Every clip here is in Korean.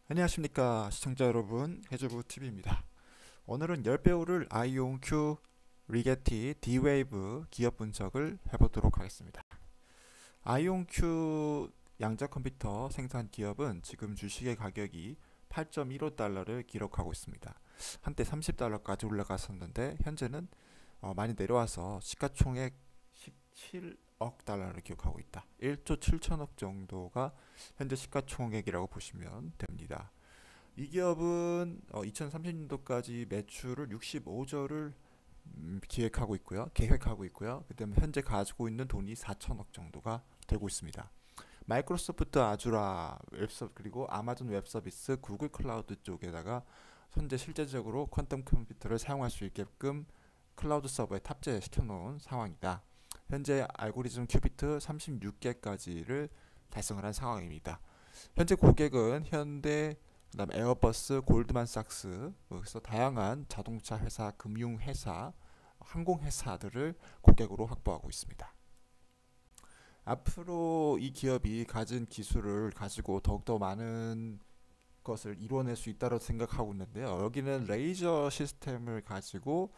안녕하십니까 시청자 여러분, 해주부TV입니다. 오늘은 10배우를 아이온큐 리게티 D-Wave 기업 분석을 해보도록 하겠습니다. 아이온큐 양자 컴퓨터 생산 기업은 지금 주식의 가격이 8.15달러를 기록하고 있습니다. 한때 30달러까지 올라갔었는데 현재는 많이 내려와서 시가총액 17억 달러를 기록하고 있다. 1조 7천억 정도가 현재 시가총액이라고 보시면 됩니다. 이 기업은 2030년도까지 매출을 65조를 계획하고 있고요. 그다음에 현재 가지고 있는 돈이 4천억 정도가 되고 있습니다. 마이크로소프트 아주라 웹서 그리고 아마존 웹서비스, 구글 클라우드 쪽에다가 현재 실제적으로 퀀텀 컴퓨터를 사용할 수 있게끔 클라우드 서버에 탑재시켜 놓은 상황이다. 현재 알고리즘 큐비트 36개까지를 달성을 한 상황입니다. 현재 고객은 현대, 그다음 에어버스, 골드만삭스, 그래서 다양한 자동차 회사, 금융 회사, 항공 회사들을 고객으로 확보하고 있습니다. 앞으로 이 기업이 가진 기술을 가지고 더욱더 많은 것을 이뤄낼 수 있다고 생각하고 있는데요. 여기는 레이저 시스템을 가지고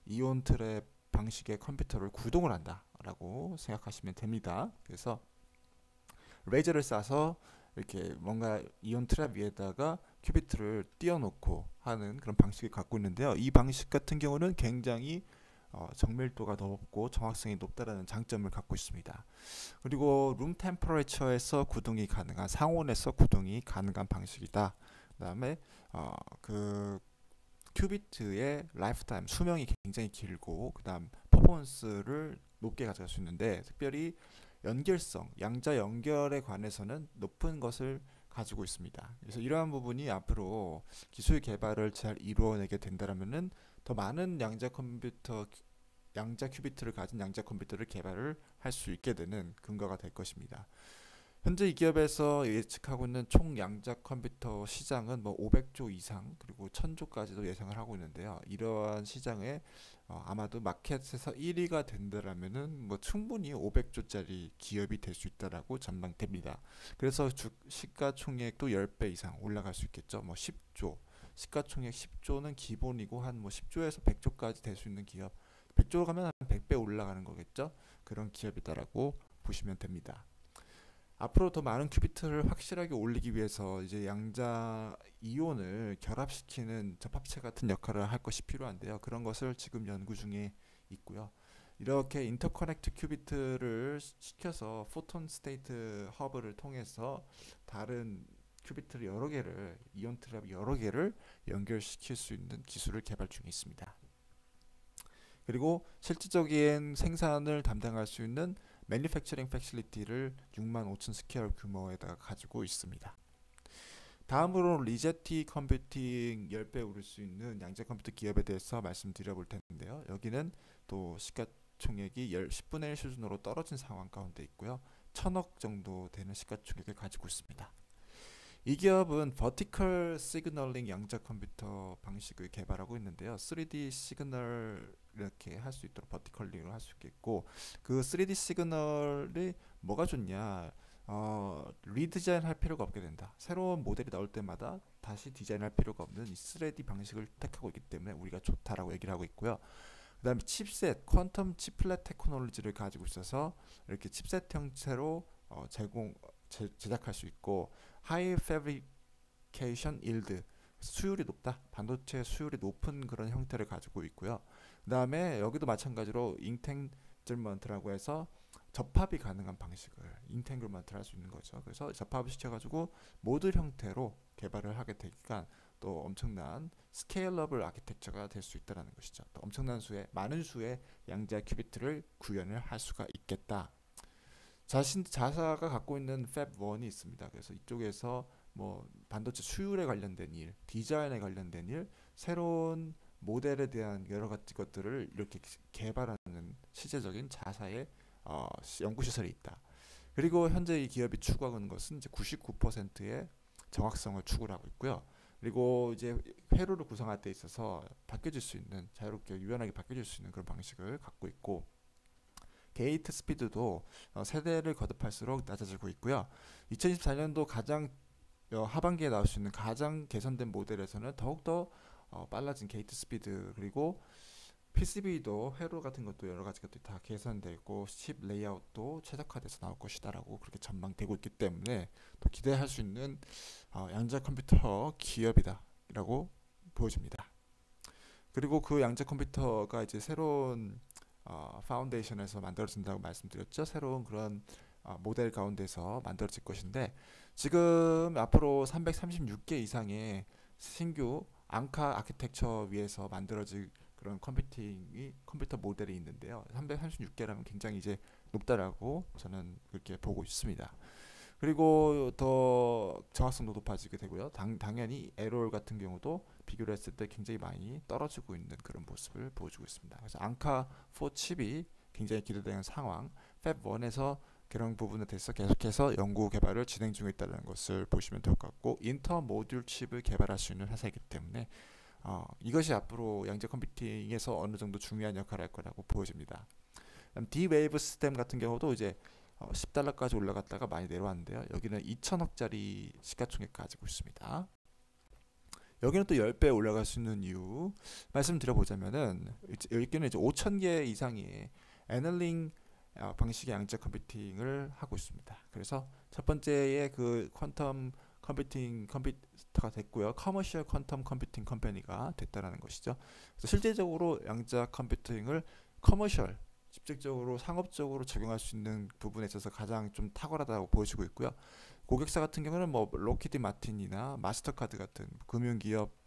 이온 트랩 방식의 컴퓨터를 구동을 한다라고 생각하시면 됩니다. 그래서 레이저를 쏴서 이렇게 뭔가 이온 트랩 위에다가 큐비트를 띄워놓고 하는 그런 방식을 갖고 있는데요. 이 방식 같은 경우는 굉장히 정밀도가 높고 정확성이 높다는 장점을 갖고 있습니다. 그리고 룸 템퍼레처에서 구동이 가능한, 상온에서 구동이 가능한 방식이다. 그다음에 그 큐비트의 라이프타임 수명이 굉장히 길고, 그다음 퍼포먼스를 높게 가져갈 수 있는데, 특별히 연결성, 양자 연결에 관해서는 높은 것을 가지고 있습니다. 그래서 이러한 부분이 앞으로 기술 개발을 잘 이루어내게 된다면은 더 많은 양자 큐비트를 가진 양자 컴퓨터를 개발을 할 수 있게 되는 근거가 될 것입니다. 현재 이 기업에서 예측하고 있는 총 양자 컴퓨터 시장은 뭐 500조 이상, 그리고 1000조까지도 예상을 하고 있는데요. 이러한 시장에 아마도 마켓에서 1위가 된다라면은 뭐 충분히 500조짜리 기업이 될 수 있다라고 전망됩니다. 그래서 시가총액도 10배 이상 올라갈 수 있겠죠. 뭐 10조, 시가총액 10조는 기본이고 한 뭐 10조에서 100조까지 될 수 있는 기업. 100조 가면 한 100배 올라가는 거겠죠. 그런 기업이다라고 보시면 됩니다. 앞으로 더 많은 큐비트를 확실하게 올리기 위해서 이제 양자 이온을 결합시키는 접합체 같은 역할을 할 것이 필요한데요. 그런 것을 지금 연구 중에 있고요. 이렇게 인터커넥트 큐비트를 시켜서 포톤 스테이트 허브를 통해서 다른 큐비트를 여러 개를, 이온 트랩 여러 개를 연결시킬 수 있는 기술을 개발 중에 있습니다. 그리고 실질적인 생산을 담당할 수 있는 매니팩처링 패실리티를 6만 5천 스퀘어 규모에다가 가지고 있습니다. 다음으로 리제티 컴퓨팅 10배 오를 수 있는 양자 컴퓨터 기업에 대해서 말씀드려 볼 텐데요. 여기는 또 시가총액이 10분의 1 수준으로 떨어진 상황 가운데 있고요. 1000억 정도 되는 시가총액을 가지고 있습니다. 이 기업은 버티컬 시그널링 양자 컴퓨터 방식을 개발하고 있는데요. 3D 시그널 이렇게 할 수 있도록 버티컬링을 할 수 있겠고, 그 3D 시그널이 뭐가 좋냐? 리디자인 할 필요가 없게 된다. 새로운 모델이 나올 때마다 다시 디자인할 필요가 없는 이 3D 방식을 택하고 있기 때문에 우리가 좋다라고 얘기를 하고 있고요. 그 다음에 칩셋, 퀀텀 치플렛 테크놀로지를 가지고 있어서 이렇게 칩셋 형태로 제작할 수 있고, 하이 패브리케이션 일드, 수율이 높다, 반도체 수율이 높은 그런 형태를 가지고 있고요. 그 다음에 여기도 마찬가지로 인탱글먼트라고 해서 접합이 가능한 방식을 인탱글먼트를 할 수 있는 거죠. 그래서 접합을 시켜가지고 모듈 형태로 개발을 하게 되니까 또 엄청난 스케일러블 아키텍처가 될 수 있다는 것이죠. 또 엄청난 많은 수의 양자 큐비트를 구현을 할 수가 있겠다. 자사가 갖고 있는 팹 1이 있습니다. 그래서 이쪽에서 뭐 반도체 수율에 관련된 일, 디자인에 관련된 일, 새로운 모델에 대한 여러 가지 것들을 이렇게 개발하는 실제적인 자사의 연구시설이 있다. 그리고 현재 이 기업이 추구하는 것은 이제 99%의 정확성을 추구를 하고 있고요. 그리고 이제 회로를 구성할 때 있어서 바뀌어질 수 있는, 자유롭게 유연하게 바뀌어질 수 있는 그런 방식을 갖고 있고, 게이트 스피드도 세대를 거듭할수록 낮아지고 있고요. 2024년도 가장 하반기에 나올 수 있는 가장 개선된 모델에서는 더욱더 빨라진 게이트 스피드, 그리고 PCB도 회로 같은 것도 여러 가지 것들이 다 개선되고 칩 레이아웃도 최적화돼서 나올 것이다라고 그렇게 전망되고 있기 때문에 또 기대할 수 있는 양자 컴퓨터 기업이다라고 보여집니다. 그리고 그 양자 컴퓨터가 이제 새로운 파운데이션에서 만들어진다고 말씀드렸죠. 새로운 그런 모델 가운데서 만들어질 것인데, 지금 앞으로 336개 이상의 신규 앙카 아키텍처 위에서 만들어질 그런 컴퓨터 모델이 있는데요. 336개라면 굉장히 이제 높다라고 저는 그렇게 보고 있습니다. 그리고 더 정확성도 높아지게 되고요. 당연히 에롤 같은 경우도 비교를 했을 때 굉장히 많이 떨어지고 있는 그런 모습을 보여주고 있습니다. 그래서 앙카 4 칩이 굉장히 기대되는 상황, 팹 1에서 그런 부분에 대해서 계속해서 연구 개발을 진행 중에 있다는 것을 보시면 될 것 같고, 인터 모듈 칩을 개발할 수 있는 회사이기 때문에 이것이 앞으로 양자 컴퓨팅에서 어느 정도 중요한 역할을 할 거라고 보여집니다. D-Wave 시스템 같은 경우도 이제 $10까지 올라갔다가 많이 내려왔는데요. 여기는 2천억짜리 시가총액 가지고 있습니다. 여기는 또 10배 올라갈 수 있는 이유 말씀드려보자면은, 여기는 이제 5,000개 이상의 애널링 방식의 양자 컴퓨팅을 하고 있습니다. 그래서 첫 번째의 그 퀀텀 컴퓨터가 됐고요. 커머셜 퀀텀 컴퓨팅 컴퍼니가 됐다라는 것이죠. 그래서 실제적으로 양자 컴퓨팅을 커머셜, 직접적으로 상업적으로 적용할 수 있는 부분에 있어서 가장 좀 탁월하다고 보여지고 있고요. 고객사 같은 경우는 뭐 로키드 마틴이나 마스터카드 같은 금융기업,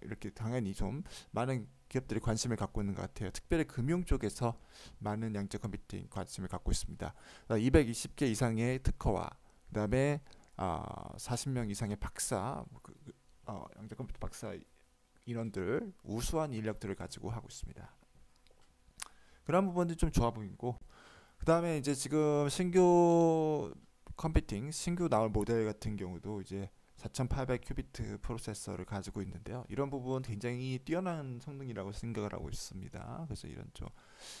이렇게 당연히 좀 많은 기업들이 관심을 갖고 있는 것 같아요. 특별히 금융 쪽에서 많은 양자 컴퓨팅 관심을 갖고 있습니다. 220개 이상의 특허와 그다음에 40명 이상의 박사, 양자 컴퓨터 박사 인원들, 우수한 인력들을 가지고 하고 있습니다. 그런 부분들이 좀 좋아 보이고, 그 다음에 이제 지금 신규 신규 나올 모델 같은 경우도 이제 4800 큐비트 프로세서를 가지고 있는데요. 이런 부분 굉장히 뛰어난 성능이라고 생각을 하고 있습니다. 그래서 이런 좀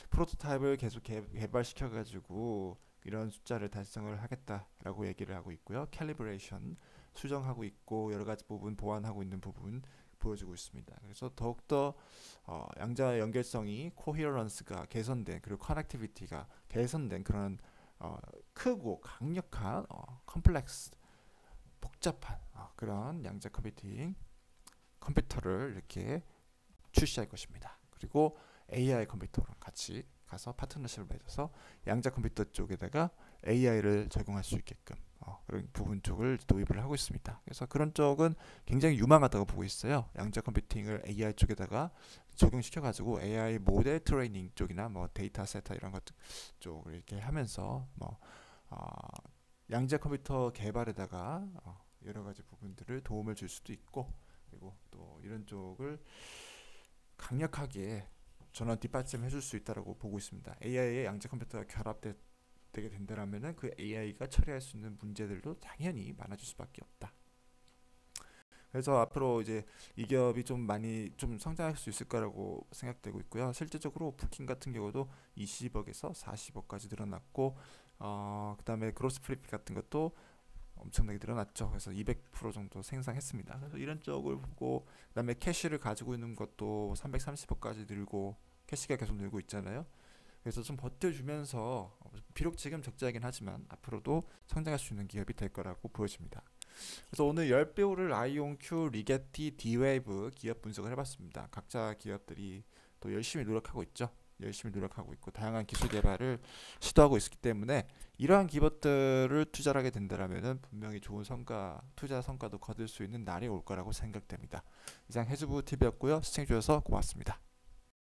프로토타입을 계속 개발시켜 가지고 이런 숫자를 달성을 하겠다라고 얘기를 하고 있고요. 캘리브레이션 수정하고 있고 여러 가지 부분 보완하고 있는 부분 보여주고 있습니다. 그래서 더욱더 양자 연결성이, 코히어런스가 개선된, 그리고 커넥티비티가 개선된 그런 크고 강력한 컴플렉스, 복잡한 그런 양자 컴퓨터를 이렇게 출시할 것입니다. 그리고 AI 컴퓨터랑 같이 가서 파트너십을 맺어서 양자 컴퓨터 쪽에다가 AI를 적용할 수 있게끔 그런 부분 쪽을 도입을 하고 있습니다. 그래서 그런 쪽은 굉장히 유망하다고 보고 있어요. 양자 컴퓨팅을 AI 쪽에다가 적용시켜 가지고 AI 모델 트레이닝 쪽이나 뭐 데이터 세터 이런 것 쪽을 이렇게 하면서 양자 컴퓨터 개발에다가 여러 가지 부분들을 도움을 줄 수도 있고, 그리고 또 이런 쪽을 강력하게 전원 뒷받침해 줄 수 있다고 보고 있습니다. AI의 양자 컴퓨터가 결합되게 된다면은 그 AI가 처리할 수 있는 문제들도 당연히 많아질 수밖에 없다. 그래서 앞으로 이제 이 기업이 좀 많이 좀 성장할 수 있을 거라고 생각되고 있고요. 실제적으로 부킹 같은 경우도 20억에서 40억까지 늘어났고, 그다음에 그로스 프리핏 같은 것도 엄청나게 늘어났죠. 그래서 200% 정도 생산했습니다. 그래서 이런 쪽을 보고, 그다음에 캐시를 가지고 있는 것도 330억까지 늘고, 캐시가 계속 늘고 있잖아요. 그래서 좀 버텨주면서 비록 지금 적자이긴 하지만 앞으로도 성장할 수 있는 기업이 될 거라고 보여집니다. 그래서 오늘 10배우를 아이온 큐, 리게티, D-Wave 기업 분석을 해봤습니다. 각자 기업들이 또 열심히 노력하고 있죠. 열심히 노력하고 있고 다양한 기술 개발을 시도하고 있기 때문에 이러한 기업들을 투자를 하게 된다면 분명히 좋은 투자 성과도 거둘 수 있는 날이 올 거라고 생각됩니다. 이상 해주부 TV였고요. 시청해주셔서 고맙습니다.